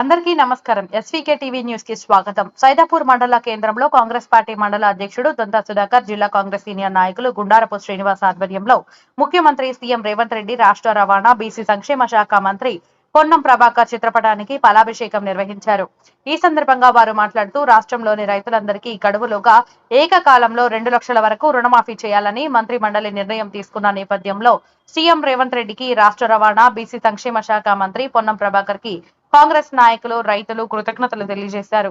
అందరికీ నమస్కారం. SVK TV news కి స్వాగతం. సైదాపూర్ మండల కేంద్రంలో కాంగ్రెస్ పార్టీ మండల అధ్యక్షుడు దొంత సుధాకర్, జిల్లా కాంగ్రెస్ సీనియర్ నాయకులు గుండారపు శ్రీనివాస్ ఆధ్వర్యంలో ముఖ్యమంత్రి సీఎం రేవంత్ రెడ్డి, రాష్ట్ర రవాణా, బీసీ సంక్షేమ శాఖ మంత్రి పొన్నం ప్రభాకర్ చిత్రపటానికి పాలాభిషేకం నిర్వహించారు. ఈ సందర్భంగా వారు మాట్లాడుతూ రాష్ట్రంలోని రైతులందరికీ గడువులోగా ఏకకాలంలో 2 లక్షల వరకు రుణమాఫీ చేయాలని మంత్రి మండలి నిర్ణయం తీసుకున్న నేపథ్యంలో సీఎం రేవంత్ రెడ్డికి, రాష్ట్ర రవాణా, బీసీ సంక్షేమ శాఖ మంత్రి పొన్నం ప్రభాకర్ కి కాంగ్రెస్ నాయకులు, రైతులు కృతజ్ఞతలు తెలియజేశారు.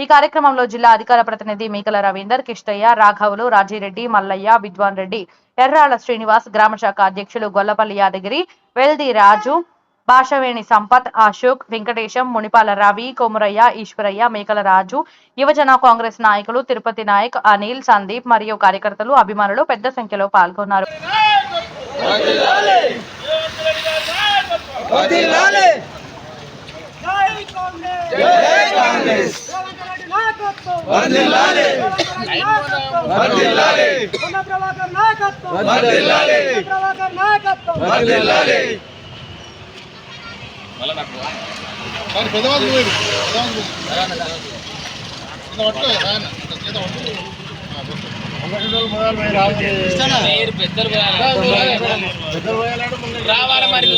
ఈ కార్యక్రమంలో జిల్లా అధికార ప్రతినిధి మీకల రవీందర్, కిష్టయ్య, రాఘవులు, రాజిరెడ్డి, మల్లయ్య, విద్వాన్ రెడ్డి, ఎర్రాళ్ల శ్రీనివాస్, గ్రామ శాఖ అధ్యక్షులు గొల్లపల్లి యాదగిరి, వెల్ది రాజు, భాషవేణి సంపత్, అశోక్, వెంకటేశం, మునిపాల రవి, కొమురయ్య, ఈశ్వరయ్య, మేకల రాజు, యువజన కాంగ్రెస్ నాయకులు తిరుపతి నాయక్, అనిల్, సందీప్ మరియు కార్యకర్తలు, అభిమానులు పెద్ద సంఖ్యలో పాల్గొన్నారు. రావాలి మరి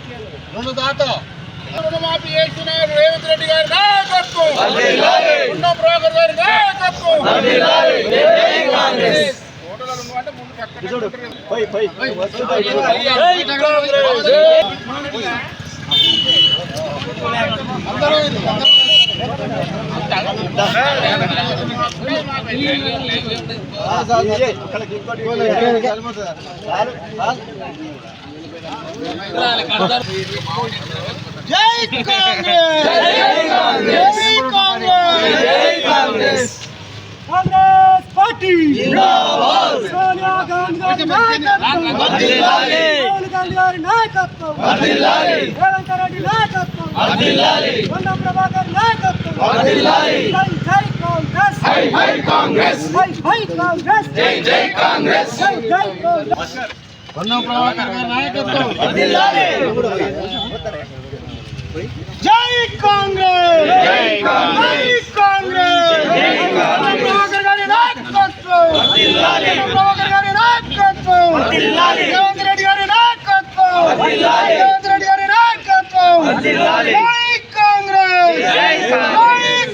నాయకత్వం రుణమాఫీ చేస్తున్నారు రేవంత్ రెడ్డి గారి నాయకత్వం, పొన్నం ప్రభాకర్ గారి నాయకత్వం. జై కాంగ్రెస్, జై కాంగ్రెస్, జై కాంగ్రెస్, కాంగ్రెస్ పార్టీ జిందాబాద్. సోనియా గాంధీ నాయకత్వం వర్ధిల్లాలి, రాహుల్ గాంధీ గారి నాయకత్వం వర్ధిల్లాలి, రేవంత్ రెడ్డి నాయకత్వం వర్ధిల్లాలి, పొన్నం ప్రభాకర్ నాయకత్వం వర్ధిల్లాలి. జై కాంగ్రెస్, జై కాంగ్రెస్, జై కాంగ్రెస్, జై కాంగ్రెస్, జై కాంగ్రెస్. పొన్నం ప్రభాకర్ గారి నాయకత్వం వర్ధిల్లాలి. జై కాంగ్రెస్, జై కాంగ్రెస్, పొన్నం ప్రభాకర్ గారి నాయకత్వం వర్ధిల్లాలి, ప్రభాకర్ గారి నాయకత్వం వర్ధిల్లాలి, రేవంత్ రెడ్డి గారి నాయకత్వం వర్ధిల్లాలి, రేవంత్ రెడ్డి గారి నాయకత్వం వర్ధిల్లాలి. జై కాంగ్రెస్, జై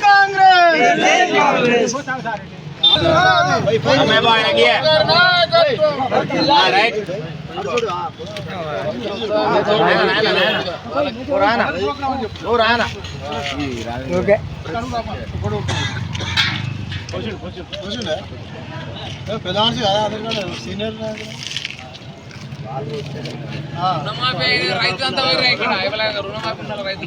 కాంగ్రెస్, జై కాంగ్రెస్. రైతు అంతా రుణమాఫీ రైతు